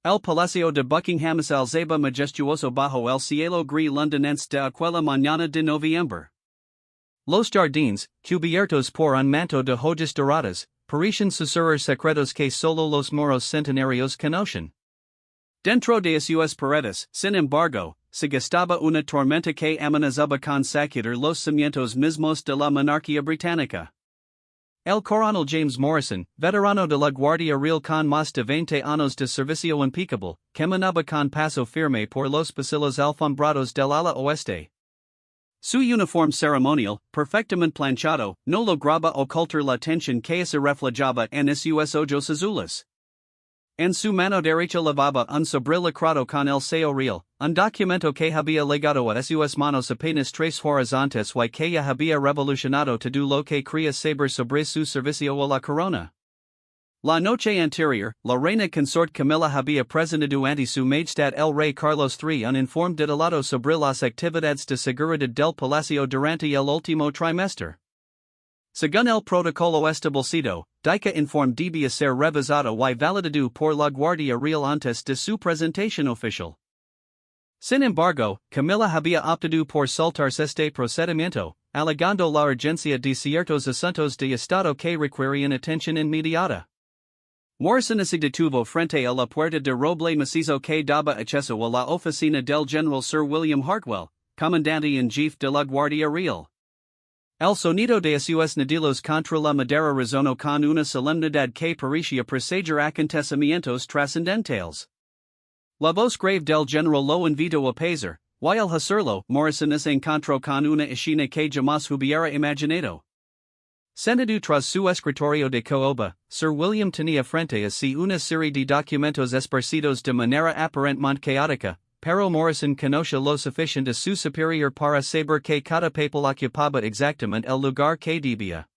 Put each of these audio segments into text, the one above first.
El Palacio de Buckingham es alzaba majestuoso bajo el cielo gris londinense de aquella mañana de noviembre. Los jardines, cubiertos por un manto de hojas doradas, parecen susurrar secretos que solo los moros centenarios conocen. Dentro de sus paredes, sin embargo, se gestaba una tormenta que amenazaba con sacudir los cimientos mismos de la monarquía británica. El coronel James Morrison, veterano de la Guardia Real con más de 20 años de servicio impecable, caminaba con paso firme por los pasillos alfombrados del ala oeste. Su uniforme ceremonial, perfectamente planchado, no lograba ocultar la tensión que se reflejaba en sus ojos azules. En su mano derecha llevaba un sobre lacrado con el sello real, un documento que había legado a sus manos apenas 3 horas antes y que ya había revolucionado todo lo que creía saber sobre su servicio a la corona. La noche anterior, la reina consort Camilla había presentado ante su majestad el rey Carlos III un informe detallado sobre las actividades de seguridad del palacio durante el último trimestre. Según el protocolo establecido, dicha informe debía ser revisado y validado por la Guardia Real antes de su presentación oficial. Sin embargo, Camilla había optado por saltarse este procedimiento, alegando la urgencia de ciertos asuntos de estado que requerían atención inmediata. Morrison se detuvo frente a la puerta de roble macizo que daba acceso a la oficina del general Sir William Hartwell, comandante en jefe de la Guardia Real. El sonido de sus nudillos contra la madera resonó con una solemnidad que parecía presagiar acontecimientos trascendentales. La voz grave del general lo invitó a pesar, y al hacerlo, Morrison se encontró con una escena que jamás hubiera imaginado. Sentado tras su escritorio de caoba, Sir William tenía frente a sí una serie de documentos esparcidos de manera aparentemente caótica, pero Morrison conocía lo suficiente a su superior para saber que cada papel ocupaba exactamente el lugar que debía.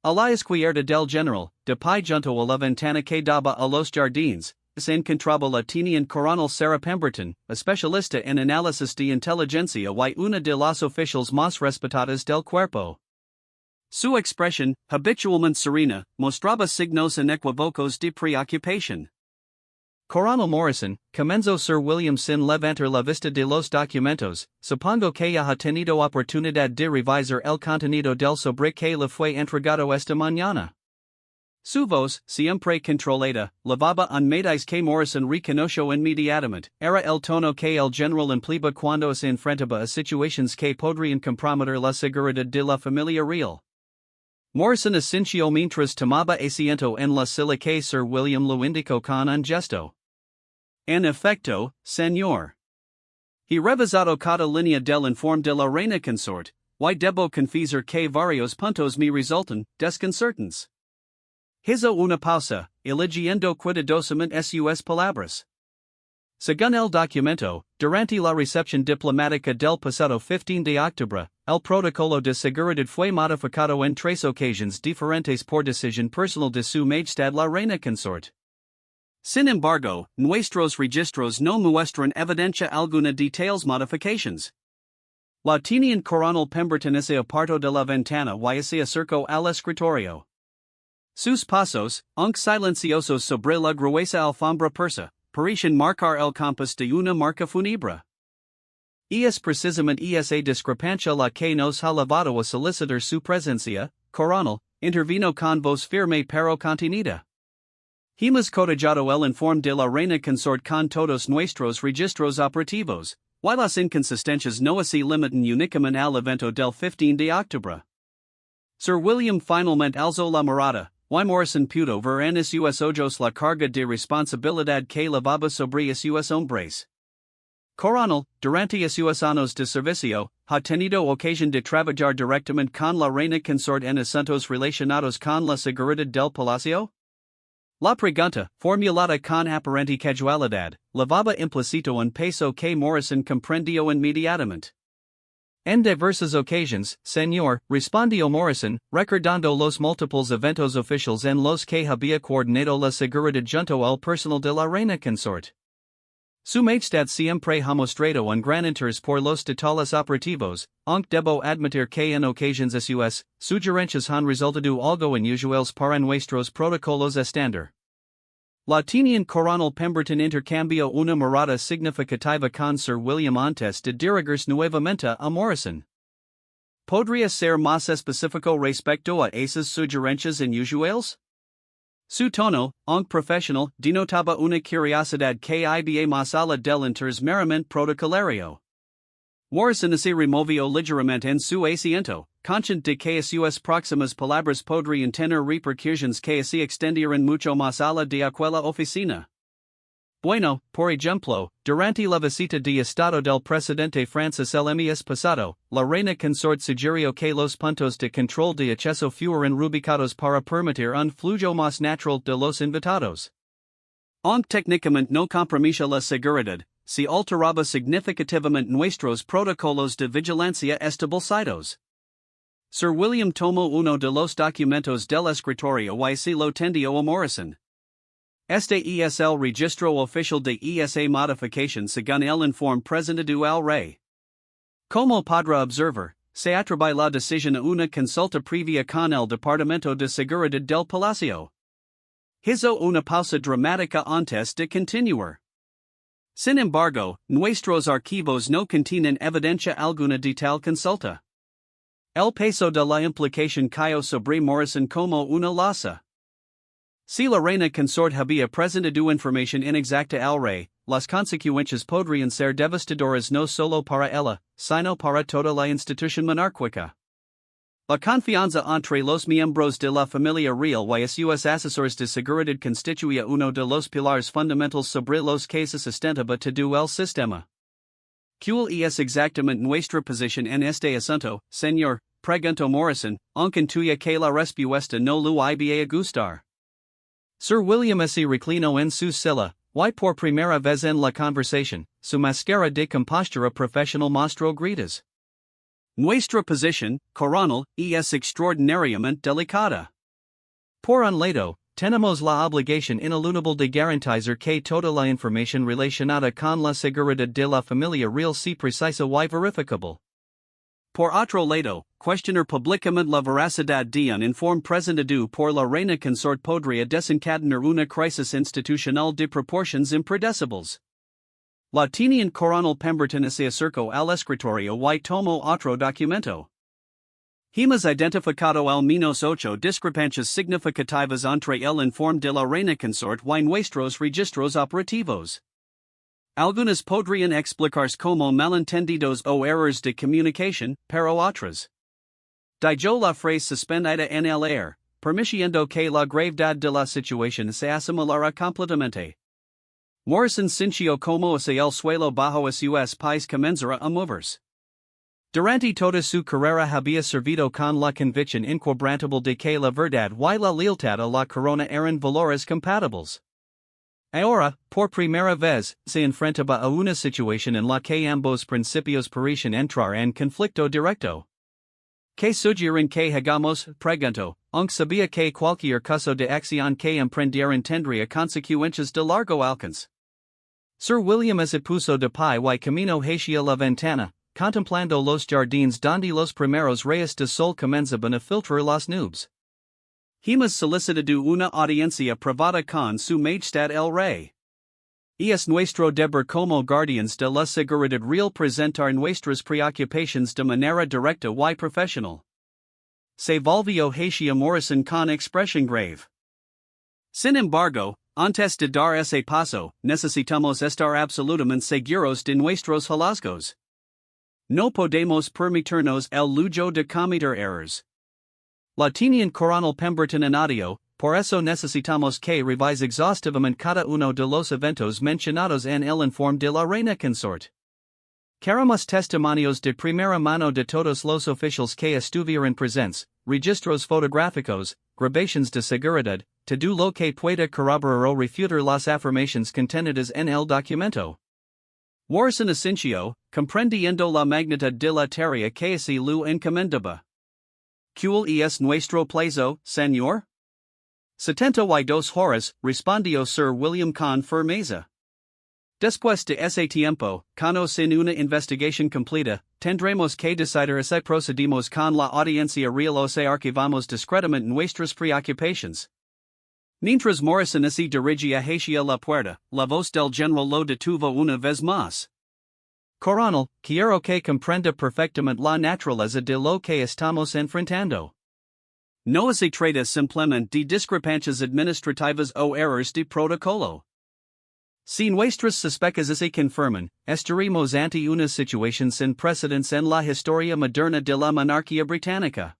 A la izquierda del general, de pie junto a la ventana que daba a los jardines, se encontraba la teniente coronel Sarah Pemberton, especialista en análisis de inteligencia y una de las oficiales más respetadas del cuerpo. Su expresión, habitualmente serena, mostraba signos inequívocos de preocupación. Coronel Morrison, comenzó Sir William sin levantar la vista de los documentos, supongo que ha tenido oportunidad de revisar el contenido del sobre que le fue entregado esta mañana. Su voz, siempre controlada, levaba un matiz que Morrison reconoció inmediatamente, era el tono que el general empleaba cuando se enfrentaba a situaciones que podrían comprometer la seguridad de la familia real. Morrison asintió mientras tomaba asiento en la silla que Sir William lo indicó con un gesto. En efecto, señor. He revisado cada línea del informe de la reina consort, y debo confesar que varios puntos me resultan desconcertantes. Hizo una pausa, eligiendo cuidadosamente sus palabras. Según el documento, durante la recepción diplomática del pasado 15 de octubre, el protocolo de seguridad fue modificado en 3 ocasiones diferentes por decisión personal de su majestad la reina consort. Sin embargo, nuestros registros no muestran evidencia alguna de tales modifications. La teniente coronel Pemberton se apartó de la ventana y se acercó al escritorio. Sus pasos, aunque silenciosos sobre la gruesa alfombra persa, parecen marcar el compás de una marca fúnebre. Y es precisamente esa discrepancia la que nos ha llevado a solicitar su presencia, coronel, intervino con voz firme pero contenida. Hemos cotejado el informe de la reina consort con todos nuestros registros operativos, y las inconsistencias no se limitan únicamente al evento del 15 de octubre. Sir William finalmente alzó la mirada, y Morrison pudo ver en sus ojos la carga de responsabilidad que levaba sobre sus hombres. Coronel, durante sus años de servicio, ha tenido ocasión de trabajar directamente con la reina consort en asuntos relacionados con la seguridad del palacio? La pregunta, formulada con aparente casualidad, levaba implícito un peso que Morrison comprendió inmediatamente. En diversas ocasiones, señor, respondió Morrison, recordando los múltiples eventos oficiales en los que había coordinado la seguridad junto al personal de la reina consort. Su majestad siempre ha mostrado un gran interés por los detalles operativos, aunque debo admitir que en ocasiones sus sugerencias han resultado algo inusuales para nuestros protocolos estándar. La tienen coronel Pemberton intercambio una mirada significativa con Sir William antes de dirigirse nuevamente a Morrison. ¿Podría ser más específico respecto a esas sugerencias inusuales? Su tono, aunque profesional, denotaba una curiosidad que iba más allá del interés meramente protocolario. Morrison se removió ligeramente en su asiento, consciente de que sus próximas palabras podrían tener repercusiones que se extendieran mucho más allá de aquella oficina. Bueno, por ejemplo, durante la visita de estado del presidente Francis el mes pasado, la reina consort sugirió que los puntos de control de acceso fueran rubicados para permitir un flujo más natural de los invitados. Aunque técnicamente no comprometía la seguridad, se alteraba significativamente nuestros protocolos de vigilancia establecidos. Sir William tomó uno de los documentos del escritorio y se lo tendió a Morrison. Este es el registro oficial de esa modificación según el informe presentado al rey. Como podrá observar, se atribuye la decisión a una consulta previa con el Departamento de Seguridad del Palacio. Hizo una pausa dramática antes de continuar. Sin embargo, nuestros archivos no contienen evidencia alguna de tal consulta. El peso de la implicación cayó sobre Morrison como una losa. Si la reina consort había presentado información inexacta al rey, las consecuencias podrían ser devastadoras no solo para ella, sino para toda la institución monárquica. La confianza entre los miembros de la familia real y sus asesores de seguridad constituía uno de los pilares fundamentales sobre los que se sustentaba todo el sistema. ¿Cuál es exactamente nuestra posición en este asunto, señor?, preguntó Morrison, aunque intuía que la respuesta no lo iba a gustar. Sir William se reclinó en su silla, y por primera vez en la conversación, su máscara de compostura profesional mostró gritas. Nuestra posición, coronel, es extraordinariamente delicada. Por un lado, tenemos la obligación inalienable de garantizar que toda la información relacionada con la seguridad de la familia real sea precisa y verificable. Por otro lado, cuestionar públicamente la veracidad de un informe presentado por la reina consort podría desencadenar una crisis institucional de proporciones impredecibles. La teniente coronel Pemberton se acercó al escritorio y tomó otro documento. Hemos identificado al menos 8 discrepancias significativas entre el informe de la reina consort y nuestros registros operativos. Algunas podrían explicarse como malentendidos o errores de comunicación, pero otras. Dijo la frase suspendida en el aire, permitiendo que la gravedad de la situación se asimilara completamente. Morrison sintió como hacia el suelo bajo sus pies comenzara a moverse. Durante toda su carrera había servido con la convicción inquebrantable de que la verdad y la lealtad a la corona eran valores compatibles. Ahora, por primera vez, se enfrentaba a una situación en la que ambos principios parecían entrar en conflicto directo. ¿Qué sugieren que hagamos?, preguntó, aunque sabía que cualquier caso de acción que emprendieran tendría consecuencias de largo alcance. Sir William se puso de pie y caminó hacia la ventana, contemplando los jardines donde los primeros rayos de sol comenzaban a filtrar las nubes. Hemos solicitado una audiencia privada con su majestad el rey. Es nuestro deber como guardianes de la seguridad real presentar nuestras preocupaciones de manera directa y profesional. Se volvió hacia Morrison con expresión grave. Sin embargo, antes de dar ese paso, necesitamos estar absolutamente seguros de nuestros hallazgos. No podemos permitirnos el lujo de cometer errores. La teniente coronel Pemberton añadió, por eso necesitamos que revise exhaustivamente cada uno de los eventos mencionados en el informe de la reina consort. Queremos testimonios de primera mano de todos los oficiales que estuvieran presentes, registros fotográficos, grabaciones de seguridad, todo lo que pueda corroborar o refutar las afirmaciones contenidas en el documento. Morrison asintió, comprendiendo la magnitud de la tarea que se lo encomendaba. ¿Cuál es nuestro plazo, señor? 72 horas, respondió Sir William con firmeza. Después de ese tiempo, con sin una investigación completa, tendremos que decidir si procedimos con la audiencia real o si archivamos discretamente nuestras preocupaciones. Mientras Morrison así dirigia hacia la puerta, la voz del general lo detuvo una vez más. Coronel, quiero que comprenda perfectamente la naturaleza de lo que estamos enfrentando. No se trata simplemente de discrepancias administrativas o errores de protocolo. Si nuestras sospechas se confirman, estaremos ante una situación sin precedentes en la historia moderna de la monarquía británica.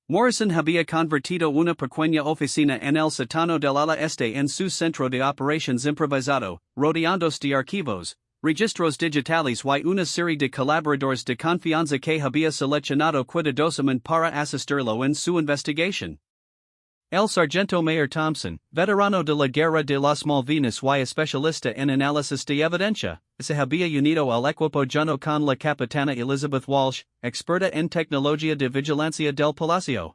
Morrison había convertido una pequeña oficina en el sótano del ala este en su centro de operaciones improvisado, rodeados de archivos, registros digitales y una serie de colaboradores de confianza que había seleccionado cuidadosamente para asistirlo en su investigación. El sargento mayor Thompson, veterano de la guerra de las Malvinas y especialista en análisis de evidencia, se había unido al equipo junto con la capitana Elizabeth Walsh, experta en tecnología de vigilancia del palacio.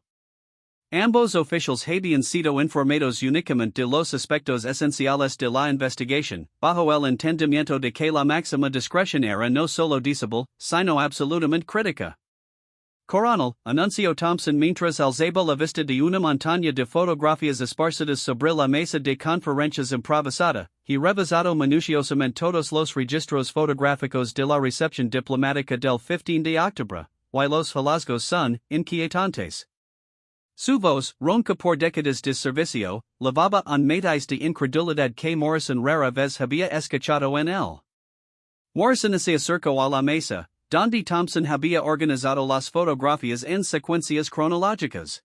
Ambos oficiales habían sido informados únicamente de los aspectos esenciales de la investigación, bajo el entendimiento de que la máxima discreción era no solo disable, sino absolutamente crítica. Coronel, anunció Thompson mientras alzaba la vista de una montaña de fotografías esparcidas sobre la mesa de conferencias improvisada, he revisado minuciosamente todos los registros fotográficos de la recepción diplomática del 15 de octubre, y los hallazgos son inquietantes. Su voz, ronca por décadas de servicio, lavaba un matiz de incredulidad que Morrison rara vez había escuchado en él. Morrison se acercó a la mesa, donde Thompson había organizado las fotografías en secuencias cronológicas.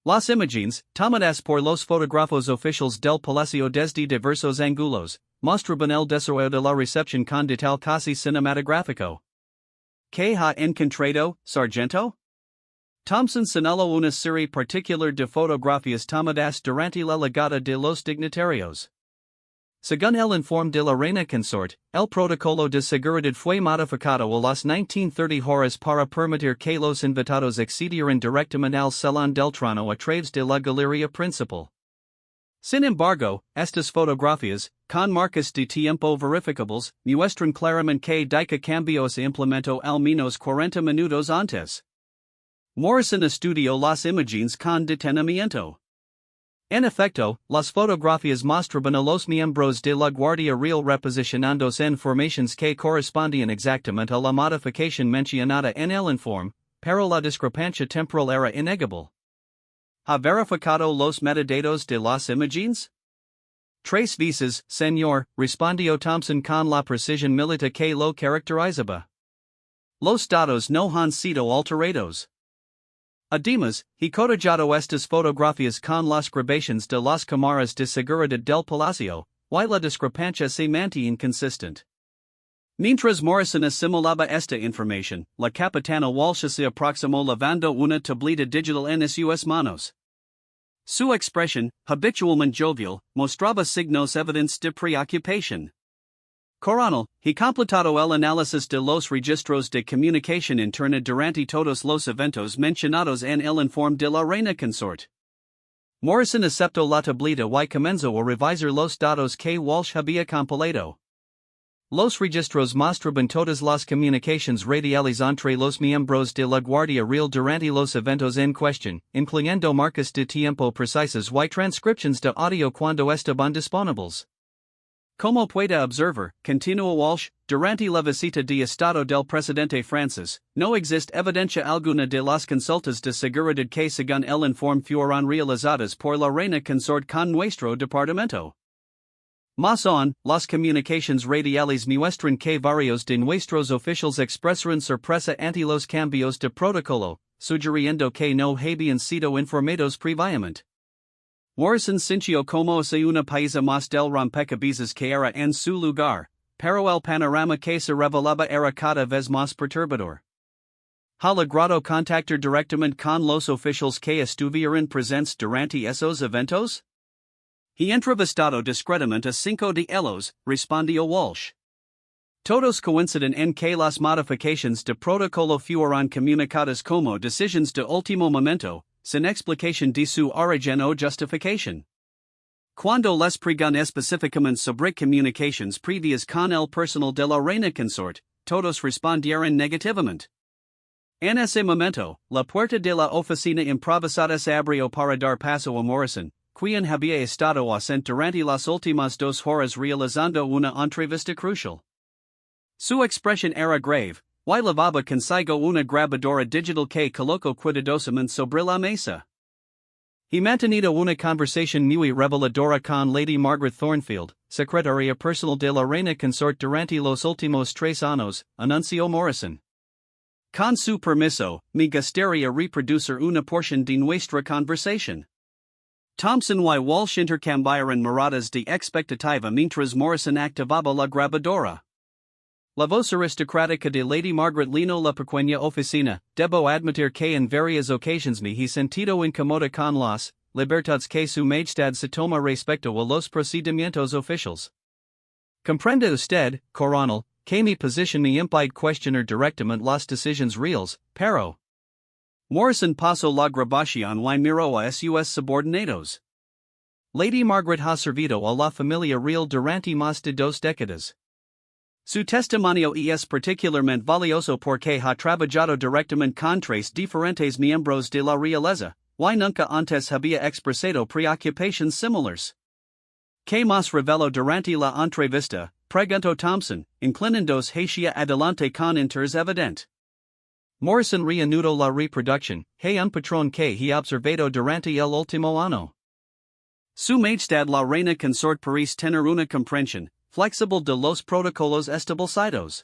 Las imágenes, tomadas por los fotógrafos oficiales del palacio desde diversos ángulos, mostraban el desarrollo de la recepción con detalle casi cinematográfico. ¿Qué ha encontrado, sargento? Thompson señaló una serie particular de fotografías tomadas durante la llegada de los dignatarios. Según el informe de la reina consort, el protocolo de seguridad fue modificado a las 19:30 horas para permitir que los invitados accedieran directamente al salón del trono a través de la galería principal. Sin embargo, estas fotografías, con marcas de tiempo verificables, muestran claramente que dicha cambio se implementó al menos 40 minutos antes. Morrison estudió las imágenes con detenimiento. En efecto, las fotografías mostraban a los miembros de la Guardia Real reposicionándose en formaciones que correspondían exactamente a la modificación mencionada en el informe, pero la discrepancia temporal era innegable. ¿Ha verificado los metadatos de las imágenes? 3 veces, señor, respondió Thompson con la precisión militar que lo caracterizaba. Los datos no han sido alterados. Además, he cotejado estas fotografías con las grabaciones de las cámaras de seguridad del palacio, y la discrepancia se mantiene consistente. Mientras Morrison asimilaba esta información, la capitana Walsh se aproximó lavando una tableta digital en sus manos. Su expresión, habitualmente jovial, mostraba signos evidentes de preocupación. Coronel, he completado el análisis de los registros de comunicación interna durante todos los eventos mencionados en el informe de la reina consort. Morrison aceptó la tableta y comenzó a revisar los datos que Walsh había compilado. Los registros mostraban todas las comunicaciones radiales entre los miembros de la Guardia Real durante los eventos en cuestión, incluyendo marcas de tiempo precisas y transcripciones de audio cuando estaban disponibles. Como puede observar, continuó Walsh, durante la visita de Estado del presidente Francis, no existe evidencia alguna de las consultas de seguridad que según el informe fueron realizadas por la reina consort con nuestro departamento. Más aún, las comunicaciones radiales muestran que varios de nuestros oficiales expresaron sorpresa ante los cambios de protocolo, sugiriendo que no habían sido informados previamente. Morrison sintió como si una pieza más del rompecabezas que era en su lugar, pero el panorama que se revelaba era cada vez más perturbador. ¿Ha logrado contactar directamente con los oficiales que estuvieron presentes durante esos eventos? He entrevistado discretamente a 5 de ellos, respondió Walsh. Todos coinciden en que las modificaciones de protocolo fueron comunicadas como decisiones de último momento, sin explicación de su origen o justificación. Cuando les pregunté específicamente sobre comunicaciones previas con el personal de la reina consort, todos respondieron negativamente. En ese momento, la puerta de la oficina improvisada se abrió para dar paso a Morrison, quien había estado ausente durante las últimas 2 horas realizando una entrevista crucial. Su expresión era grave, y lavaba consigo una grabadora digital que colocó cuidadosamente sobre la mesa. He mantenido una conversación muy reveladora con Lady Margaret Thornfield, secretaria personal de la reina consort durante los últimos 3 años, anunció Morrison. Con su permiso, me gustaría reproducir una porción de nuestra conversación. Thompson y Walsh intercambiaron miradas de expectativa mientras Morrison activaba la grabadora. La voz aristocrática de Lady Margaret llenó la pequeña oficina. Debo admitir que en varias ocasiones me he sentido incómoda con las libertades que su majestad se toma respecto a los procedimientos oficiales. Comprende usted, coronel, que mi posición me impide cuestionar directamente las decisiones reales, pero. Morrison pasó la grabación y miró a sus subordinados. Lady Margaret ha servido a la familia real durante más de 2 décadas. Su testimonio es particularmente valioso porque ha trabajado directamente con 3 diferentes miembros de la realeza, y nunca antes había expresado preocupaciones similares. ¿Qué más reveló durante la entrevista? Preguntó Thompson, inclinándose hacia adelante con interés evidente. Morrison reanudó la reproducción. Hay un patrón que he observado durante el último año. Su majestad la reina consort parece tener una comprensión flexible de los protocolos establecidos.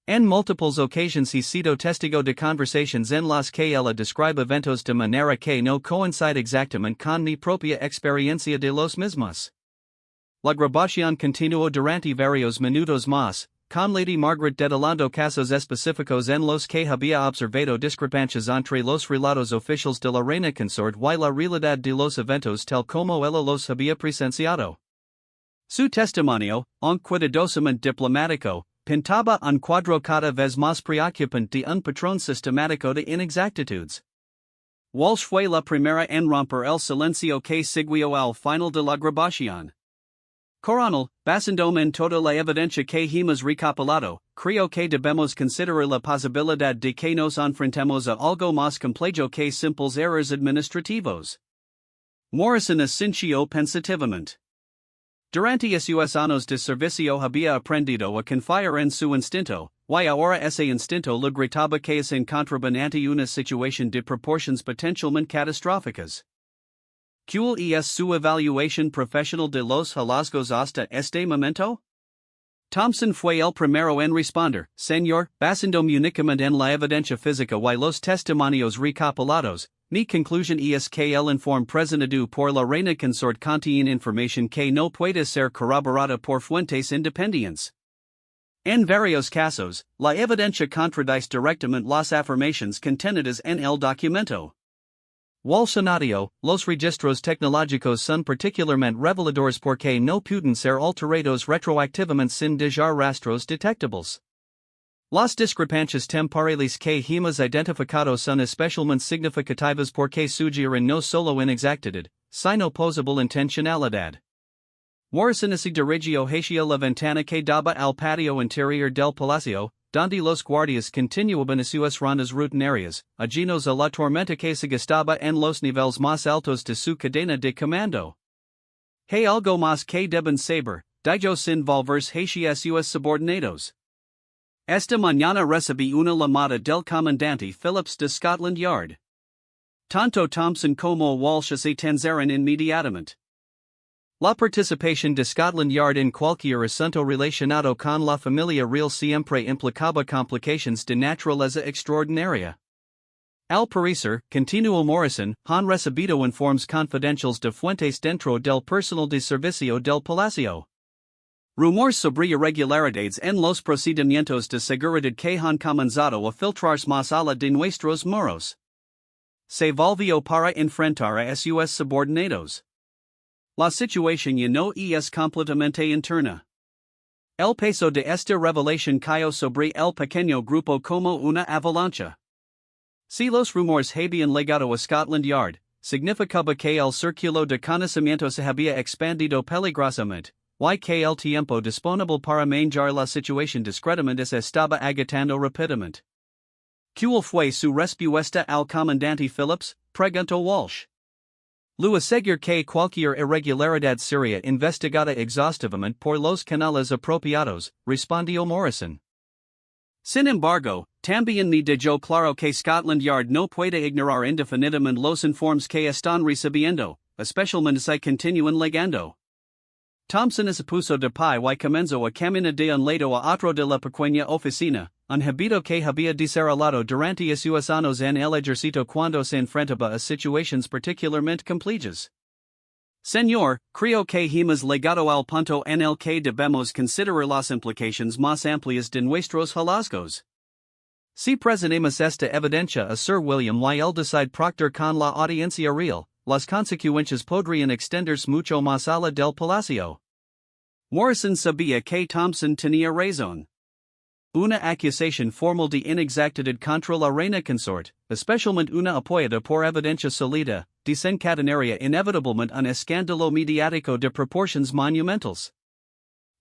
En múltiples ocasiones he sido testigo de conversaciones en las que ella describe eventos de manera que no coincide exactamente con mi propia experiencia de los mismos. La grabación continuó durante varios minutos más, con Lady Margaret detalando casos específicos en los que había observado discrepancias entre los relatos oficiales de la reina consort y la realidad de los eventos tal como ella los había presenciado. Su testimonio, aunque cuidadosamente diplomático, pintaba un cuadro cada vez más preocupante de un patrón sistemático de inexactitudes. Walsh fue la primera en romper el silencio que siguió al final de la grabación. Coronel, basándome en toda la evidencia que hemos recopilado, creo que debemos considerar la posibilidad de que nos enfrentemos a algo más complejo que simples errores administrativos. Morrison asintió pensativamente. Durante sus años de servicio había aprendido a confiar en su instinto, y ahora ese instinto le gritaba que se encontraban ante una situación de proporciones potencialmente catastróficas. ¿Cuál es su evaluación profesional de los hallazgos hasta este momento? Thompson fue el primero en responder, señor, basándome únicamente en la evidencia física y los testimonios recopilados. Mi conclusión es que el informe presentado por la reina consort contiene información que no puede ser corroborada por fuentes independientes. En varios casos, la evidencia contradice directamente las afirmaciones contenidas en el documento. Walsh añadió, los registros tecnológicos son particularmente reveladores porque no pueden ser alterados retroactivamente sin dejar rastros detectables. Las discrepancias temporales que hemos identificado son especialmente significativas porque sugieren no solo inexactitud, sino posible intencionalidad. Morrison se dirigió hacia la ventana que daba al patio interior del palacio, donde los guardias continuaban a sus rondas rutinarias, ajenos a la tormenta que se gestaba en los niveles más altos de su cadena de comando. Hay algo más que deben saber, dijo sin volverse hacia sus subordinados. Esta mañana recibí una llamada del comandante Phillips de Scotland Yard. Tanto Thompson como Walsh se atendieron inmediatamente. La participación de Scotland Yard en cualquier asunto relacionado con la familia real siempre implicaba complicaciones de naturaleza extraordinaria. Al parecer, continuó Morrison, han recibido informes confidenciales de fuentes dentro del personal de servicio del palacio. Rumores sobre irregularidades en los procedimientos de seguridad que han comenzado a filtrarse más allá de nuestros muros. Se volvió para enfrentar a sus subordinados. La situación ya no es completamente interna. El peso de esta revelación cayó sobre el pequeño grupo como una avalancha. Si los rumores habían llegado a Scotland Yard, significaba que el círculo de conocimiento se había expandido peligrosamente, y que el tiempo disponible para manejar la situación discretamente se estaba agotando rápidamente. ¿Cuál fue su respuesta al comandante Phillips? Preguntó Walsh. Lu seguir que cualquier irregularidad seria investigada exhaustivamente por los canales apropiados, respondió Morrison. Sin embargo, también me dejó claro que Scotland Yard no puede ignorar indefinidamente los informes que están recibiendo, especialmente si continúan legando. Thompson se puso de pie y comenzó a caminar de un lado a otro de la pequeña oficina, un hábito que había desarrollado durante esos años en el ejército cuando se enfrentaba a situaciones particularmente complejas. Señor, creo que hemos llegado al punto en el que debemos considerar las implicaciones más amplias de nuestros hallazgos. Si presentamos esta evidencia a Sir William y él decide proceder con la audiencia real, las consecuencias podrían extenderse mucho más allá del palacio. Morrison sabía que Thompson tenía razón. Una acusación formal de inexactitud contra la reina consort, especialmente una apoyada por evidencia sólida, desencadenaría inevitablemente un escándalo mediático de proporciones monumentales.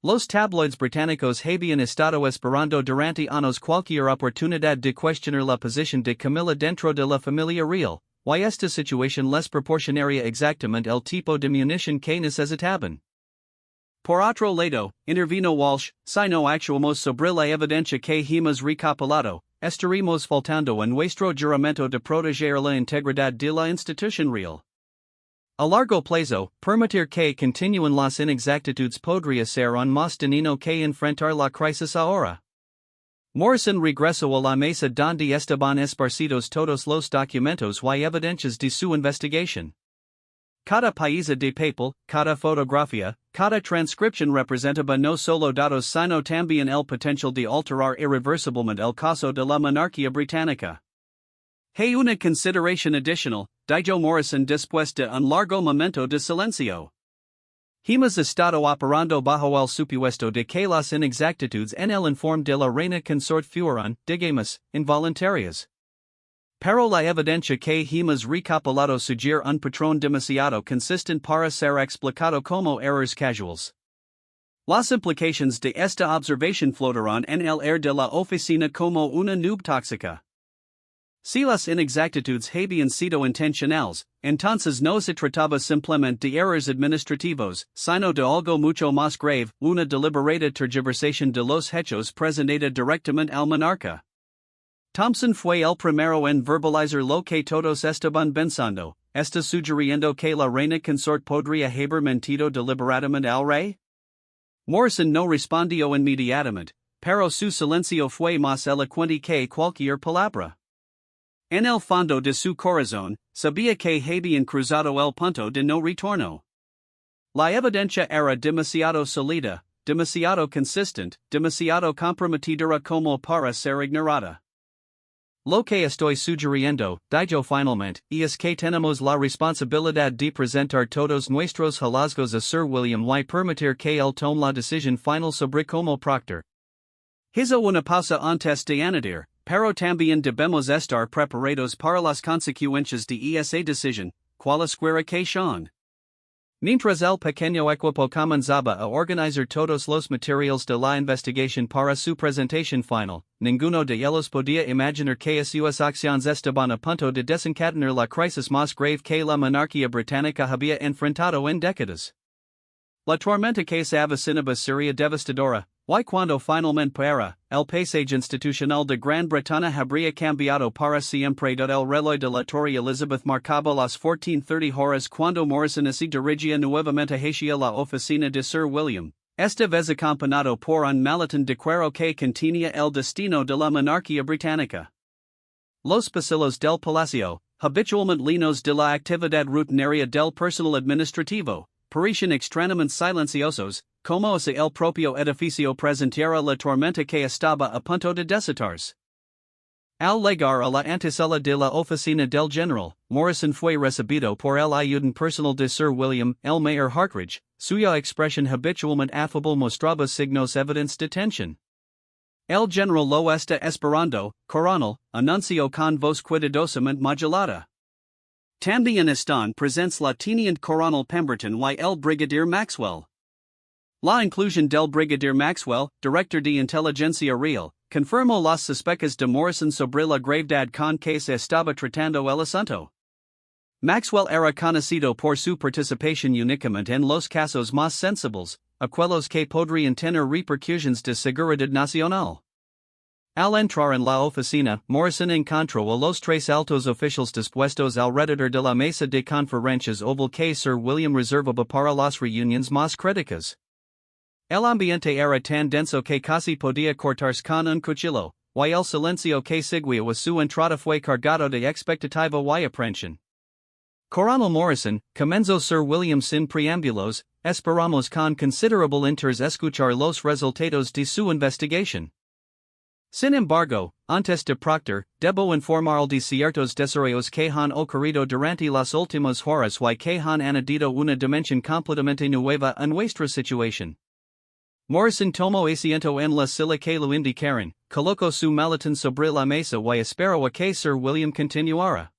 Los tabloides británicos habían estado esperando durante años cualquier oportunidad de cuestionar la posición de Camilla dentro de la familia real, y esta situación les proporcionaría exactamente el tipo de munición que necesitaban. Por otro lado, intervino Walsh, si no actuamos sobre la evidencia que hemos recopilado, estaremos faltando a nuestro juramento de proteger la integridad de la institución real. A largo plazo, permitir que continúen las inexactitudes podría ser un más dañino que enfrentar la crisis ahora. Morrison regresó a la mesa donde estaban esparcidos todos los documentos y evidencias de su investigación. Cada pieza de papel, cada fotografía, cada transcripción representaba no solo datos sino también el potencial de alterar irreversiblemente el caso de la monarquía británica. Hay una consideración adicional, dijo Morrison después de un largo momento de silencio. Hemos estado operando bajo el supuesto de que las inexactitudes en el informe de la reina consort fueron, digamos, involuntarias. Pero la evidencia que hemos recopilado sugiere un patrón demasiado consistente para ser explicado como errores casuales. Las implicaciones de esta observación flotarán en el aire de la oficina como una nube tóxica. Si las inexactitudes habían sido intencionales, entonces no se trataba simplemente de errores administrativos, sino de algo mucho más grave, una deliberada tergiversación de los hechos presentada directamente al monarca. Thompson fue el primero en verbalizar lo que todos estaban pensando, está sugiriendo que la reina consort podría haber mentido deliberadamente al rey. Morrison no respondió inmediatamente, pero su silencio fue más elocuente que cualquier palabra. En el fondo de su corazón, sabía que habían cruzado el punto de no retorno. La evidencia era demasiado sólida, demasiado consistente, demasiado comprometedora como para ser ignorada. Lo que estoy sugiriendo, dijo finalmente, es que tenemos la responsabilidad de presentar todos nuestros hallazgos a Sir William y permitir que él tome la decisión final sobre cómo proceder. Hizo una pausa antes de añadir, pero también debemos estar preparados para las consecuencias de esa decisión, cualesquiera que sean. Mientras el pequeño equipo comenzaba a organizar todos los materiales de la investigación para su presentación final, ninguno de ellos podía imaginar que sus acciones estaban a punto de desencadenar la crisis más grave que la monarquía británica había enfrentado en décadas. La tormenta que se avecinaba sería devastadora, y cuando finalmente para, el paisaje institucional de Gran Bretaña habría cambiado para siempre. El reloj de la Torre Elizabeth marcaba las 14:30 horas cuando Morrison se dirigía nuevamente hacia la oficina de Sir William, esta vez acompañado por un maletín de cuero que contenía el destino de la monarquía británica. Los pasillos del palacio, habitualmente llenos de la actividad rutinaria del personal administrativo, parecían extrañamente silenciosos, como si el propio edificio presentara la tormenta que estaba a punto de desatarse. Al llegar a la antesala de la oficina del general, Morrison fue recibido por el ayudante personal de Sir William, el mayor Hartridge, cuya expresión habitualmente afable mostraba signos evidentes de tensión. El general lo está esperando, coronel, anunció con voz cuidadosamente modulada. También están presentes la teniente coronel Pemberton y el brigadier Maxwell. La inclusión del brigadier Maxwell, director de inteligencia real, confirmó las sospechas de Morrison sobre la gravedad con que se estaba tratando el asunto. Maxwell era conocido por su participación únicamente en los casos más sensibles, aquellos que podrían tener repercusiones de seguridad nacional. Al entrar en la oficina, Morrison encontró a los tres altos oficiales dispuestos alrededor de la mesa de conferencias oval que Sir William reservaba para las reuniones más críticas. El ambiente era tan denso que casi podía cortarse con un cuchillo, y el silencio que seguía a su entrada fue cargado de expectativa y aprensión. Coronel Morrison, comenzó Sir William sin preámbulos, esperamos con considerable interés escuchar los resultados de su investigación. Sin embargo, antes de Proctor, debo informar de ciertos desarrollos que han ocurrido durante las últimas horas y que han añadido una dimensión completamente nueva a nuestra situación. Morrison tomó asiento en la silla que lo indicaron, colocó su maletín sobre la mesa y esperó a que Sir William continuara.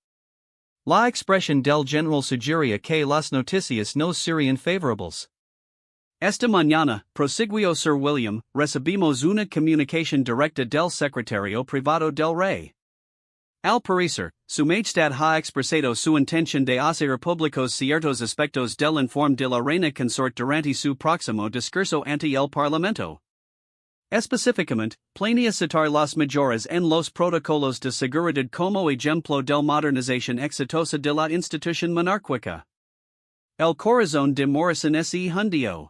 La expresión del general sugería que las noticias no serían favorables. Esta mañana, prosiguió Sir William, recibimos una comunicación directa del secretario privado del rey. Al parecer, su majestad ha expresado su intención de hacer públicos ciertos aspectos del informe de la reina consort durante su próximo discurso ante el parlamento. Específicamente, planea citar las mejoras en los protocolos de seguridad como ejemplo de modernización exitosa de la institución monárquica. El corazón de Morrison se hundió.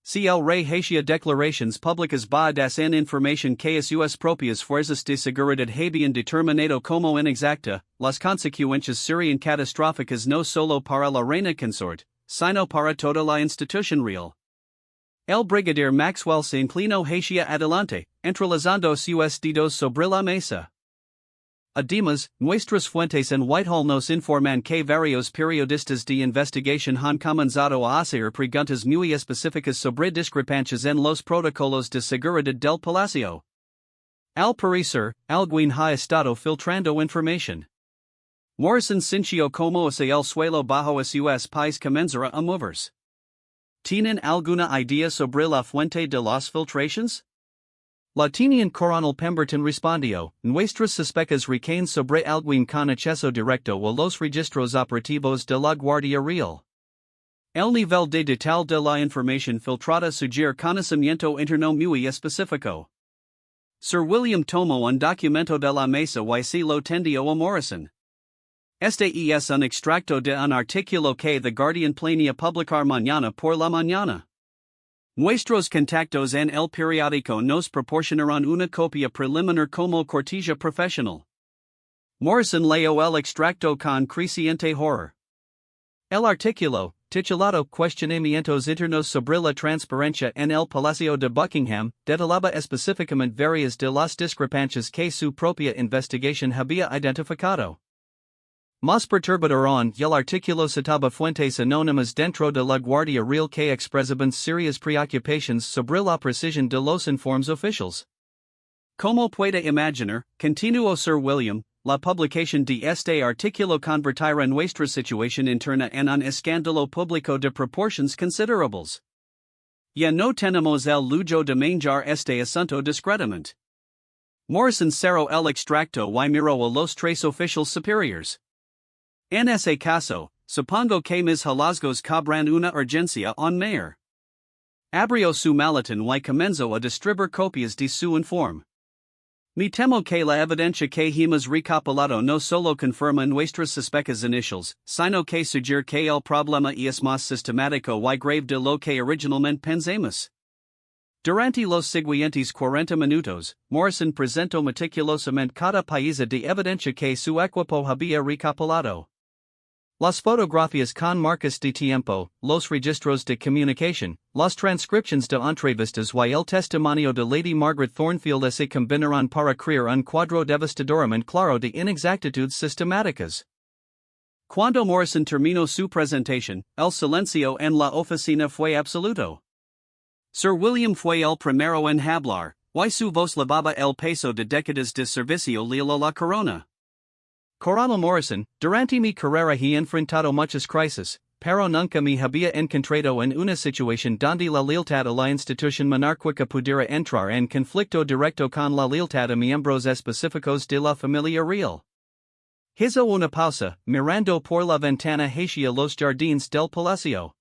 Si el rey hacía declaraciones públicas basadas en información que sus propias fuerzas de seguridad habían determinado como inexacta, las consecuencias serían catastróficas no solo para la reina consort, sino para toda la institución real. El brigadier Maxwell se inclinó hacia adelante, entrelazando sus dedos sobre la mesa. Además, nuestras fuentes en Whitehall nos informan que varios periodistas de investigación han comenzado a hacer preguntas muy específicas sobre discrepancias en los protocolos de seguridad del palacio. Al parecer, alguien ha estado filtrando información. Morrison sintió como si el suelo bajo sus pies comenzara a moverse. ¿Tienen alguna idea sobre la fuente de las filtraciones? La teniente coronel Pemberton respondió, nuestras sospechas recaen sobre alguien con acceso directo a los registros operativos de la Guardia Real. El nivel de detalle de la información filtrada sugiere conocimiento interno muy específico. Sir William tomó un documento de la mesa y se lo tendió a Morrison. Este es un extracto de un artículo que The Guardian planea publicar mañana por la mañana. Nuestros contactos en el periódico nos proporcionarán una copia preliminar como cortesía profesional. Morrison leyó el extracto con creciente horror. El artículo, titulado Cuestionamientos internos sobre la transparencia en el Palacio de Buckingham, detallaba específicamente varias de las discrepancias que su propia investigación había identificado. Más perturbador aún, el artículo citaba fuentes anónimas dentro de la Guardia Real que expresaban serias preocupaciones sobre la precisión de los informes oficiales. Como puede imaginar, continuó Sir William, la publicación de este artículo convertirá nuestra situación interna en un escándalo público de proporciones considerables. Ya no tenemos el lujo de manejar este asunto discretamente. Morrison cerró el extracto y miró a los tres oficiales superiores. En ese caso, supongo que mis hallazgos cobran una urgencia en mayor. Abrió su maletín y comenzó a distribuir copias de su informe. Me temo que la evidencia que hemos recopilado no solo confirma nuestras sospechas iniciales, sino que sugiere que el problema es más sistemático y grave de lo que originalmente pensamos. Durante los siguientes 40 minutos, Morrison presentó meticulosamente cada pieza de evidencia que su equipo había recopilado. Las fotografías con marcas de tiempo, los registros de comunicación, las transcripciones de entrevistas y el testimonio de Lady Margaret Thornfield se combinaron para crear un cuadro devastadoramente claro de inexactitudes sistemáticas. Cuando Morrison terminó su presentación, el silencio en la oficina fue absoluto. Sir William fue el primero en hablar, y su voz levaba el peso de décadas de servicio leal a la corona. Coronel Morrison, durante mi carrera he enfrentado muchas crisis, pero nunca me había encontrado en una situación donde la lealtad a la institución monárquica pudiera entrar en conflicto directo con la lealtad a miembros específicos de la familia real. Hizo una pausa, mirando por la ventana hacia los jardines del palacio.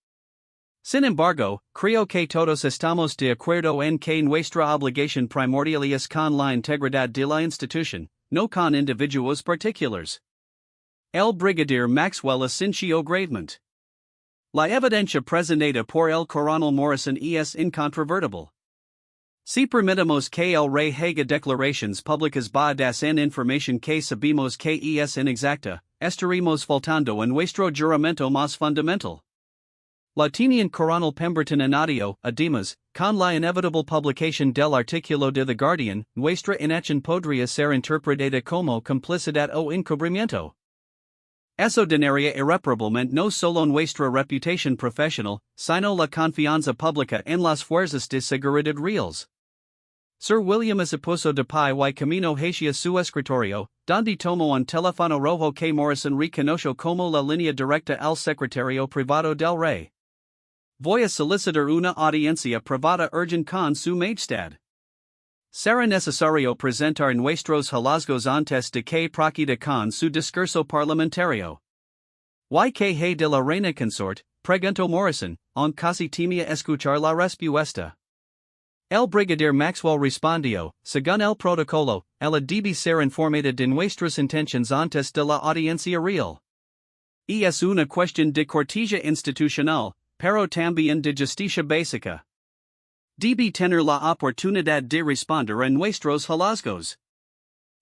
Sin embargo, creo que todos estamos de acuerdo en que nuestra obligación primordial es con la integridad de la institución, no con individuos particulares. El Brigadier Maxwell asintió gravemente. La evidencia presentada por el coronel Morrison es incontrovertible. Si permitimos que el rey haga declaraciones públicas basadas en información que sabemos que es inexacta, estaremos faltando en nuestro juramento más fundamental. La teniente coronel Pemberton añadió, además, con la inevitable publicación del artículo de The Guardian, nuestra inacción podría ser interpretada como complicidad o encubrimiento. Eso dañaría irreparablemente no solo nuestra reputación profesional, sino la confianza pública en las fuerzas de seguridad reales. Sir William se puso de pie y camino hacia su escritorio, donde tomó un teléfono rojo que Morrison reconoció como la línea directa al secretario privado del rey. Voy a solicitar una audiencia privada urgente con su majestad. Será necesario presentar nuestros hallazgos antes de que proceda con su discurso parlamentario. ¿Y que hay de la reina consort? Preguntó Morrison, aunque casi temía escuchar la respuesta. El Brigadier Maxwell respondió, según el protocolo, ella debe ser informada de nuestras intenciones antes de la audiencia real. Y es una cuestión de cortesía institucional, pero también de justicia básica. Debe tener la oportunidad de responder a nuestros hallazgos.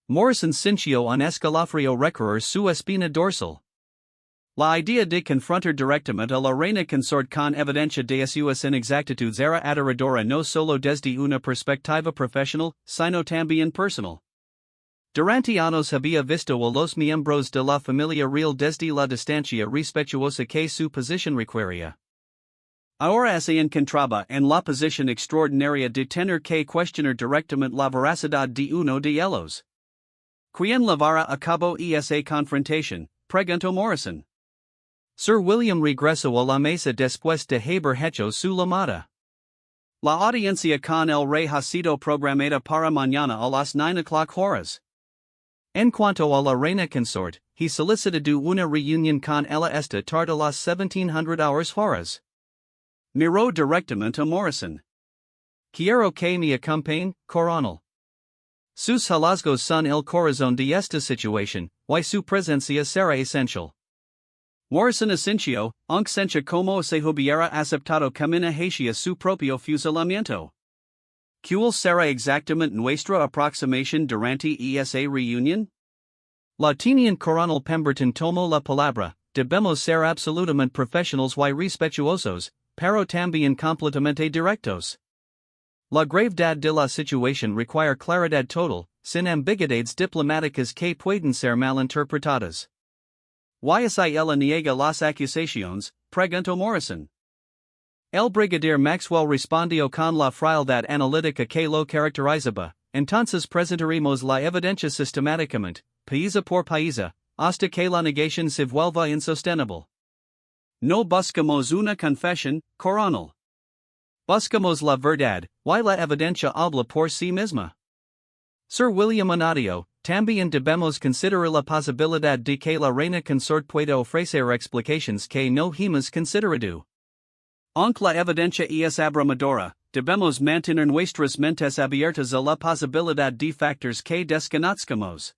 Morrison sintió un escalofrío recorrer su espina dorsal. La idea de confrontar directamente a la reina consort con evidencia de sus inexactitudes era aterradora no solo desde una perspectiva profesional, sino también personal. Durante años había visto a los miembros de la familia real desde la distancia respetuosa que su posición requería. Ahora se encontraba en la posición extraordinaria de tener que cuestionar directamente la veracidad de uno de ellos. ¿Quién llevará a cabo esa confrontación? Preguntó Morrison. Sir William regresó a la mesa después de haber hecho su llamada. La audiencia con el rey ha sido programada para mañana a las 9:00 horas. En cuanto a la reina consort, he solicitado una reunión con ella esta tarde a las 1700 horas. Miró directamente a Morrison. Quiero que me acompañe, coronel. Sus hallazgos son el corazón de esta situación, y su presencia será esencial. Morrison asintió, aunque sentía como se hubiera aceptado camino hacia su propio fusilamiento. ¿Cuál será exactamente nuestra aproximación durante esa reunión? La teniente coronel Pemberton tomó la palabra, debemos ser absolutamente profesionales y respetuosos, pero también completamente directos. La gravedad de la situación requiere claridad total, sin ambigüedades diplomáticas que pueden ser malinterpretadas. ¿Y si ella niega las acusaciones? Preguntó Morrison. El Brigadier Maxwell respondió con la frialdad analítica que lo caracterizaba, entonces presentaremos la evidencia sistemáticamente, paisa por paisa, hasta que la negación se vuelva insostenible. No buscamos una confesión, coronel. Buscamos la verdad, y la evidencia habla por sí misma. Sir William añadió, también debemos considerar la posibilidad de que la reina consort pueda ofrecer explicaciones que no hemos considerado. Aunque la evidencia es abrumadora, debemos mantener nuestras mentes abiertas a la posibilidad de factores que desconozcamos.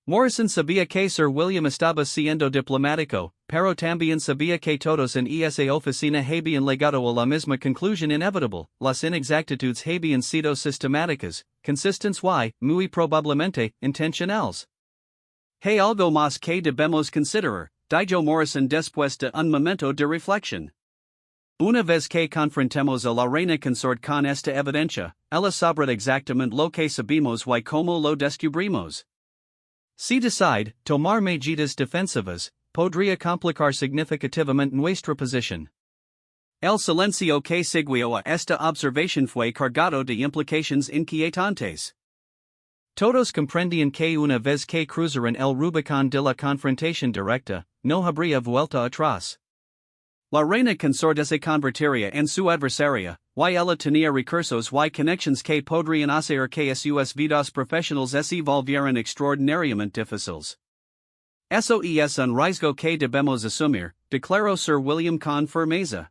Morrison sabía que Sir William estaba siendo diplomático, pero también sabía que todos en esa oficina habían llegado a la misma conclusión inevitable: las inexactitudes habían sido sistemáticas, consistentes y, muy probablemente, intencionales. Hay algo más que debemos considerar, dijo Morrison después de un momento de reflexión. Una vez que confrontemos a la reina consort con esta evidencia, ella sabrá exactamente lo que sabemos y cómo lo descubrimos. Si decide tomar medidas defensivas, podría complicar significativamente nuestra posición. El silencio que siguió a esta observación fue cargado de implicaciones inquietantes. Todos comprendían que una vez que cruzaran el Rubicón de la confrontación directa, no habría vuelta atrás. La reina consort se convertiría en su adversaria, y ella tenía recursos y conexiones que podrían hacer que sus vidas profesionales se volvieran extraordinariamente difíciles. SOES un riesgo que debemos asumir, declaró Sir William con firmeza.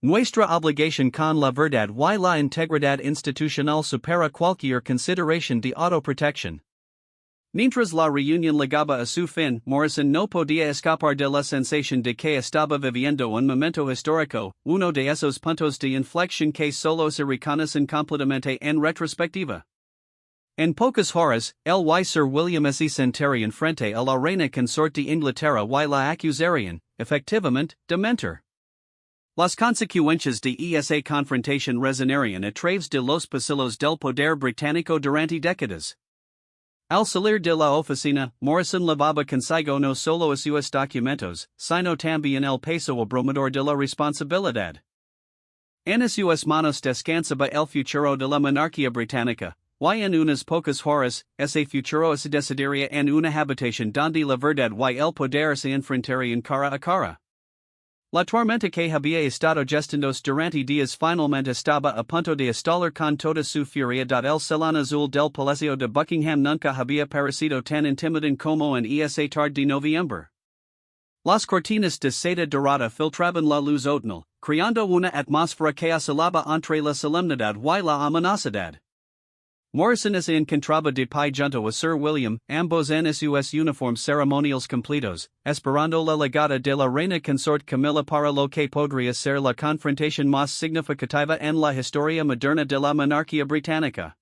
Nuestra obligación con la verdad y la integridad institucional supera cualquier consideración de autoprotección. Mientras la reunión llegaba a su fin, Morrison no podía escapar de la sensación de que estaba viviendo un momento histórico, uno de esos puntos de inflexión que solo se reconocen completamente en retrospectiva. En pocas horas, el y Sir William se sentarían frente a la reina consorte de Inglaterra y la acusarían, efectivamente, de mentir. Las consecuencias de esa confrontación resonarían a través de los pasillos del poder británico durante décadas. Al salir de la oficina, Morrison llevaba consigo no solo sus documentos, sino también el peso abrumador de la responsabilidad. En sus manos descansaba el futuro de la monarquía británica, y en unas pocas horas, ese futuro se decidiría en una habitación donde la verdad y el poder se enfrentarían cara a cara. La tormenta que había estado gestándose durante días finalmente estaba a punto de estallar con toda su furia. El salón azul del Palacio de Buckingham nunca había parecido tan intimidante como en esa tarde de noviembre. Las cortinas de seda dorada filtraban la luz otoñal, creando una atmósfera que oscilaba entre la solemnidad y la amenazadad. Morrison se encontraba de pie junto a Sir William, ambos en sus uniformes ceremoniales completos, esperando la llegada de la reina consort Camilla para lo que podría ser la confrontación más significativa en la historia moderna de la monarquía británica.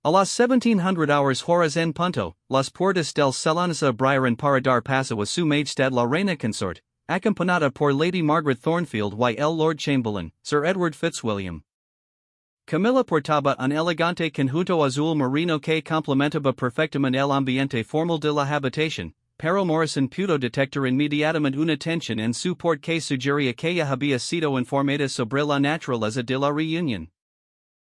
A las 1700 horas en punto, las puertas del salón se abrieron para dar paso a su majestad la reina consort, acompañada por Lady Margaret Thornfield y el Lord Chamberlain, Sir Edward Fitzwilliam. Camilla portaba un elegante conjunto azul marino que complementaba perfectamente el ambiente formal de la habitación, pero Morrison pudo detectar inmediatamente una tensión en su porte que sugería que ella había sido informada sobre la naturaleza de la reunión.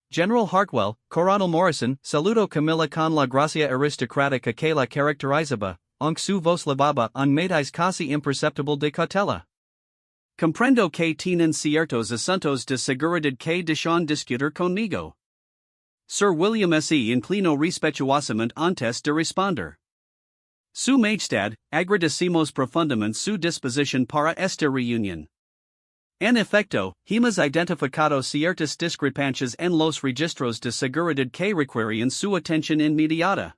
General Hartwell, Coronel Morrison, saludó Camilla con la gracia aristocrática que la caracterizaba, aunque su voz levaba un matiz casi imperceptible de cautela. Comprendo que tienen ciertos asuntos de seguridad que desean discutir conmigo. Sir William se inclinó respetuosamente antes de responder. Su Majestad, agradecemos profundamente su disposición para esta reunión. En efecto, hemos identificado ciertas discrepancias en los registros de seguridad que requieren su atención inmediata.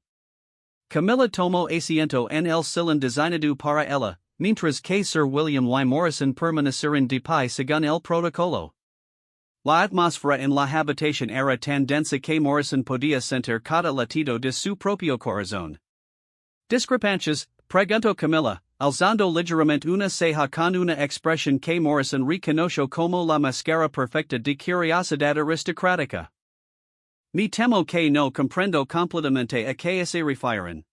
Camilla tomó asiento en el sillón designado para ella, mientras que Sir William y Morrison permanecieron de pie según el protocolo. La atmósfera en la habitación era tan densa que Morrison podía sentir cada latido de su propio corazón. Discrepancias, preguntó Camilla, alzando ligeramente una ceja con una expresión que Morrison reconoció como la máscara perfecta de curiosidad aristocrática. Me temo que no comprendo completamente a qué se refieren.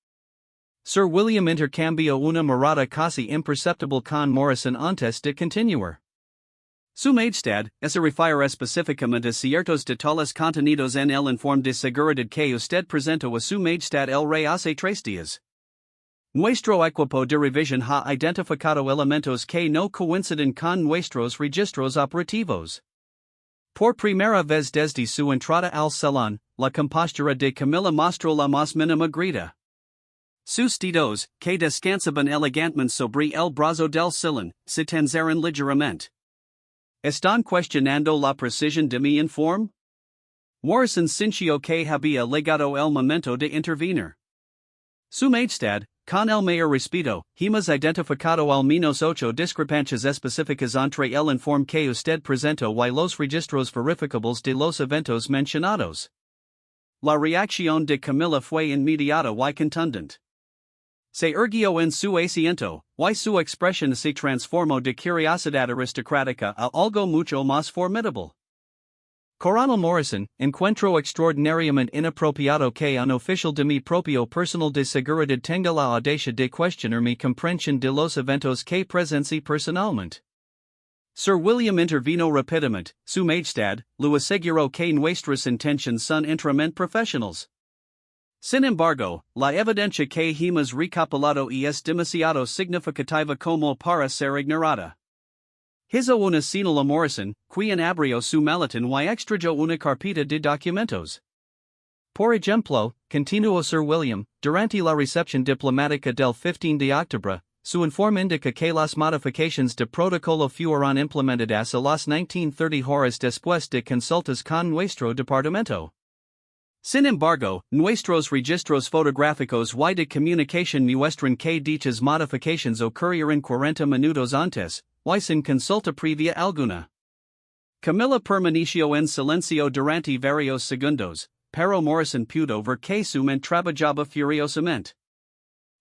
Sir William intercambió una mirada casi imperceptible con Morrison antes de continuar. Su Majestad, se refiere específicamente a ciertos detalles contenidos en el informe de seguridad que usted presentó a Su Majestad el Rey hace 3 días. Nuestro equipo de revisión ha identificado elementos que no coinciden con nuestros registros operativos. Por primera vez desde su entrada al salón, la compostura de Camilla mostró la más mínima grita. Sus dedos, que descansaban elegantemente sobre el brazo del sillón, se tensaron ligeramente. ¿Están cuestionando la precisión de mi informe? Morrison sintió que había llegado el momento de intervenir. Su Majestad, con el mayor respeto, hemos identificado al menos 8 discrepancias específicas entre el informe que usted presentó y los registros verificables de los eventos mencionados. La reacción de Camilla fue inmediata y contundente. Se irguió en su asiento, y su expresión se transformó de curiosidad aristocrática a algo mucho más formidable. Coronel Morrison, encuentro extraordinariamente inapropiado que un oficial de mi propio personal de seguridad tenga la audacia de cuestionar mi comprensión de los eventos que presencié personalmente. Sir William intervino rápidamente, Su Majestad, lo aseguró que nuestras intenciones son enteramente profesionales. Sin embargo, la evidencia que hemos recopilado es demasiado significativa como para ser ignorada. Hizo una señal a Morrison, quien abrió su maletín y extrayó una carpeta de documentos. Por ejemplo, continuo Sir William, durante la recepción diplomática del 15 de octubre, su informe indica que las modificaciones de protocolo fueron implementadas a las 19:30 horas después de consultas con nuestro departamento. Sin embargo, nuestros registros fotográficos y de comunicación muestran que dichas modificaciones ocurrieron 40 minutos antes, y sin consulta previa alguna. Camilla permaneció en silencio durante varios segundos, pero Morrison pudo ver que su mente trabajaba furiosamente.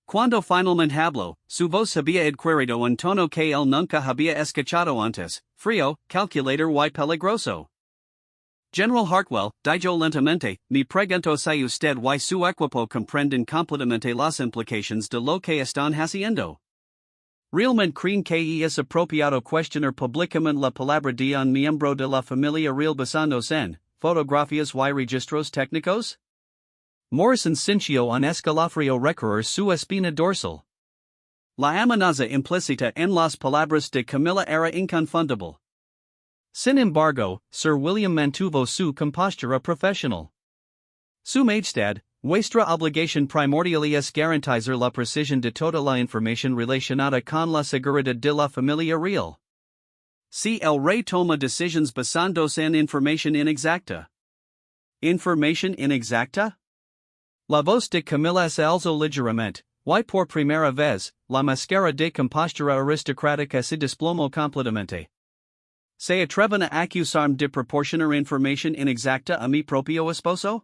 Cuando finalmente habló, su voz había adquirido un tono que él nunca había escuchado antes, frío, calculator y peligroso. General Hartwell, dijo lentamente, me pregunto si usted y su equipo comprenden completamente las implicaciones de lo que están haciendo. ¿Realmente creen que es apropiado cuestionar públicamente la palabra de un miembro de la familia real basándose en fotografías y registros técnicos? Morrison sintió un escalofrío recorrer su espina dorsal. La amenaza implícita en las palabras de Camilla era inconfundible. Sin embargo, Sir William mantuvo su compostura profesional. Su Majestad, vuestra obligación primordial es garantizar la precisión de toda la información relacionada con la seguridad de la familia real. Si el rey toma decisiones basándose en información inexacta. ¿Información inexacta? La voz de Camilla se alzó ligeramente, y por primera vez, la máscara de compostura aristocrática se desplomó completamente. ¿Se atreven a acusarme de proporcionar información inexacta a mi propio esposo?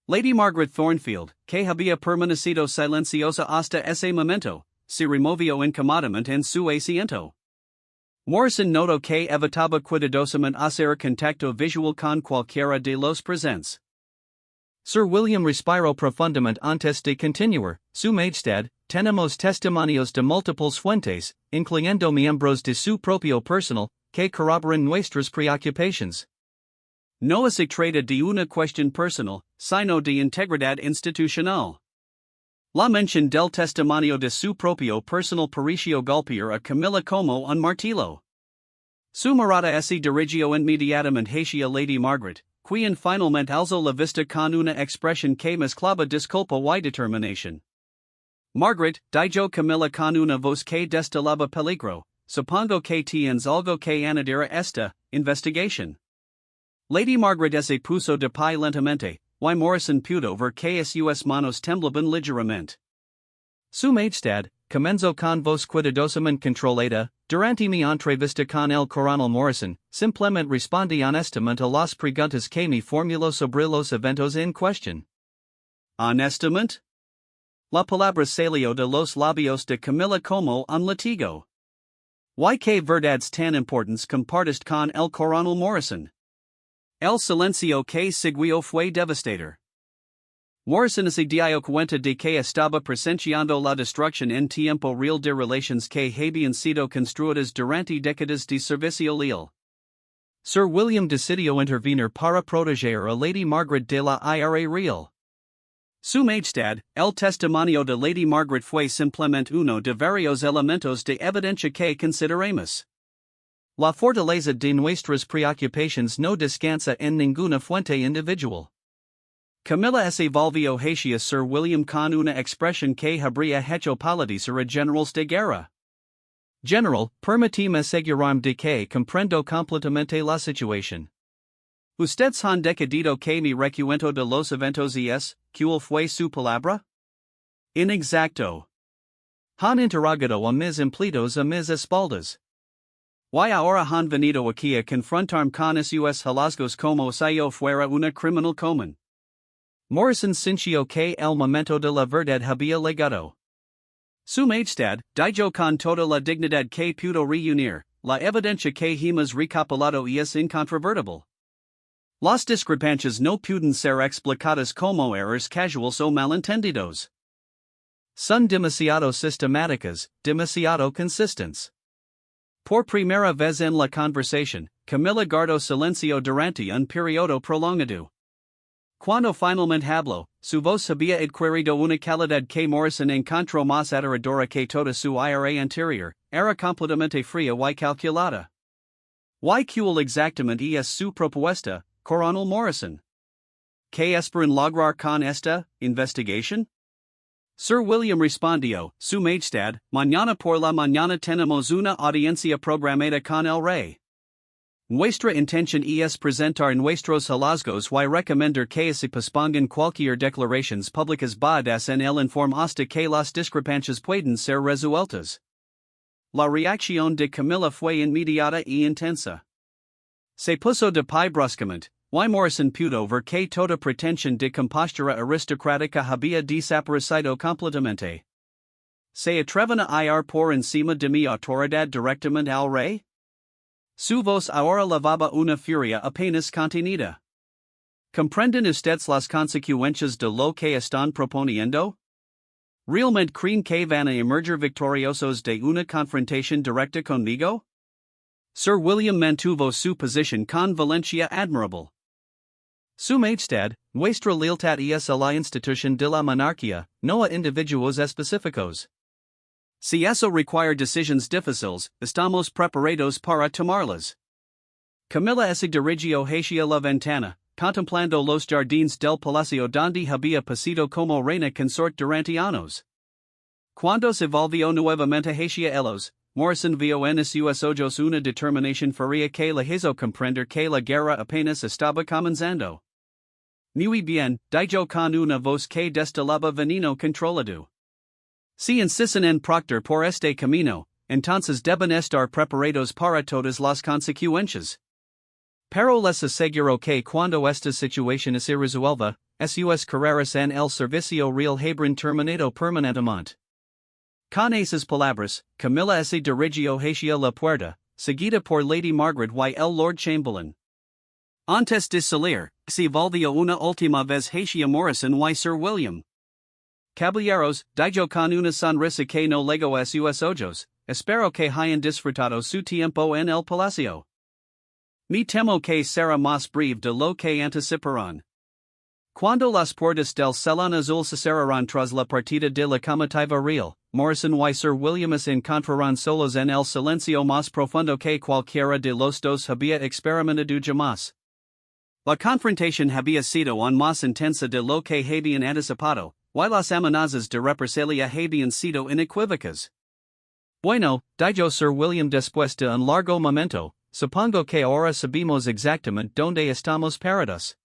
Lady Margaret Thornfield, que había permanecido silenciosa hasta ese momento, se removió incómodamente en su asiento. Morrison notó que evitaba cuidadosamente hacer contacto visual con cualquiera de los presentes. Sir William respiró profundamente antes de continuar. Su Majestad, tenemos testimonios de múltiples fuentes, incluyendo miembros de su propio personal, que corroboran nuestras preocupaciones. No se trata de una cuestión personal, sino de integridad institucional. La mención del testimonio de su propio personal pareció golpear a Camilla como un martillo. Su mirada se dirigió inmediatamente hacia Lady Margaret, quien finalmente alzó la vista con una expresión que mezclaba disculpa y determinación. Margaret, dijo Camilla con una voz que destilaba peligro, supongo que tienes algo que añadir a esta investigación. Lady Margaret se puso de pie lentamente, y Morrison pudo ver que sus manos temblaban ligeramente. Su Majestad, comenzó con voz cuidadosamente controlada, durante mi entrevista con el coronel Morrison, simplemente respondí honestamente a las preguntas que me formuló sobre los eventos en cuestión. ¿Honestamente? La palabra salió de los labios de Camilla como un latigo. ¿Y qué verdades tan importantes compartiste con el coronel Morrison? El silencio que siguió fue devastador. Morrison se dio cuenta de que estaba presenciando la destrucción en tiempo real de relaciones que habían sido construidas durante décadas de servicio leal. Sir William decidió intervenir para proteger a Lady Margaret de la ira real. Su Majestad, el testimonio de Lady Margaret fue simplemente uno de varios elementos de evidencia que consideramos. La fortaleza de nuestras preocupaciones no descansa en ninguna fuente individual. Camilla se volvió hacia Sir William con una expresión que habría hecho palidecer a generals de guerra. General, permítame asegurarme de que comprendo completamente la situación. ¿Ustedes han decidido que mi recuento de los eventos es, ¿cuál fue su palabra? Inexacto. Han interrogado a mis empleados a mis espaldas. Y ahora han venido aquí a confrontarme con esos hallazgos como si yo fuera una criminal común. Morrison sintió que el momento de la verdad había llegado. Su Majestad, dijo con toda la dignidad que pudo reunir, la evidencia que hemos recopilado es incontrovertible. Las discrepancias no pueden ser explicadas como errores casuales o malentendidos. Son demasiado sistemáticas, demasiado consistentes. Por primera vez en la conversación, Camilla guardó silencio durante un periodo prolongado. Cuando finalmente habló, su voz había adquirido una calidad que Morrison encontró más aterradora que toda su ira anterior, era completamente fría y calculada. ¿Y cuál exactamente es su propuesta, Coronel Morrison? que esperan lograr con esta investigation? Sir William respondió, Su Majestad, mañana por la mañana tenemos una audiencia programada con el rey. Nuestra intención es presentar nuestros hallazgos y recomendar que se pospongan cualquier declaraciones públicas basadas en el informe hasta que las discrepancias puedan ser resueltas. La reacción de Camilla fue inmediata y intensa. Se puso de pie bruscamente, y Morrison pudo ver que toda pretensión de compostura aristocrática había desaparecido completamente. ¿Se atreven a ir por encima de mi autoridad directamente al rey? Su voz ahora lavaba una furia apenas contenida. ¿Comprenden ustedes las consecuencias de lo que están proponiendo? ¿Realmente creen que van a emerger victoriosos de una confrontación directa conmigo? Sir William mantuvo su posición con valencia admirable. Su Majestad, nuestra lealtad es a la institución de la monarquía, no a individuos específicos. Si eso requiere decisiones difíciles, estamos preparados para tomarlas. Camilla se dirigió hacia la ventana, contemplando los jardines del palacio donde había pasado como reina consort durante años. Cuando se volvió nuevamente hacia ellos, Morrison vio en sus ojos una determinación fría que le hizo comprender que la guerra apenas estaba comenzando. Muy bien, dijo con una voz que destilaba veneno controlado. Si insisten en proctor por este camino, entonces deben estar preparados para todas las consecuencias. Pero les aseguro que cuando esta situación se resuelva, sus carreras en el servicio real habrán terminado permanentemente. Con esas palabras, Camilla se dirigió hacia la puerta, seguida por Lady Margaret y el Lord Chamberlain. Antes de salir, se volvió una última vez hacia Morrison y Sir William. Caballeros, dijo con una sonrisa que no legó a sus ojos, espero que hayan disfrutado su tiempo en el palacio. Me temo que será más breve de lo que anticiparon. Cuando las puertas del Salón Azul se cerrarán tras la partida de la comitiva real, Morrison y Sir William se encontrarán solos en el silencio más profundo que cualquiera de los dos había experimentado jamás. La confrontación había sido aún más intensa de lo que habían anticipado, y las amenazas de represalia habían sido inequívocas. Bueno, dijo Sir William después de un largo momento, supongo que ahora sabemos exactamente dónde estamos parados.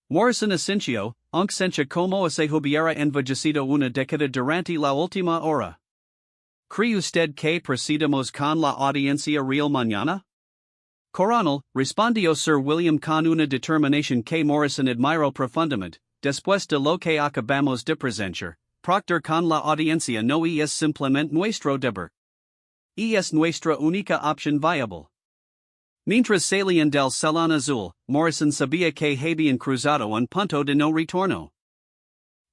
Morrison asintió, aunque sentía como se hubiera envejecido una década durante la última hora. ¿Cree usted que procedamos con la audiencia real mañana? Coronel, respondió Sir William con una determinación que Morrison admiró profundamente. Después de lo que acabamos de presenciar, proctor con la audiencia no es simplemente nuestro deber. Es nuestra única opción viable. Mientras salían del Salón Azul, Morrison sabía que habían cruzado un punto de no retorno.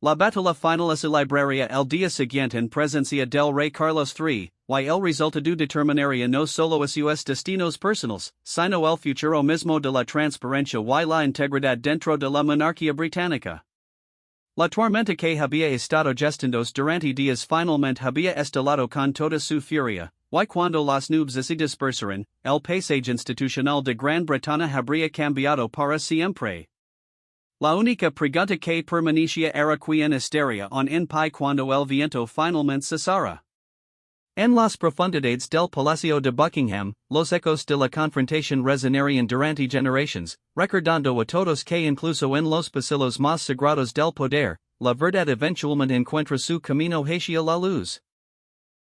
La batalla final se libraría el día siguiente en presencia del rey Carlos III, y el resultado determinaría no solo sus destinos personales, sino el futuro mismo de la transparencia y la integridad dentro de la monarquía británica. La tormenta que había estado gestándose durante días finalmente había estalado con toda su furia, y cuando las nubes se dispersaron, el paisaje institucional de Gran Bretaña habría cambiado para siempre. La única pregunta que permanecía era quién estaría en pie cuando el viento finalmente cesara. En las profundidades del Palacio de Buckingham, los ecos de la confrontación resonarían durante generaciones, recordando a todos que incluso en los pasillos más sagrados del poder, la verdad eventualmente encuentra su camino hacia la luz.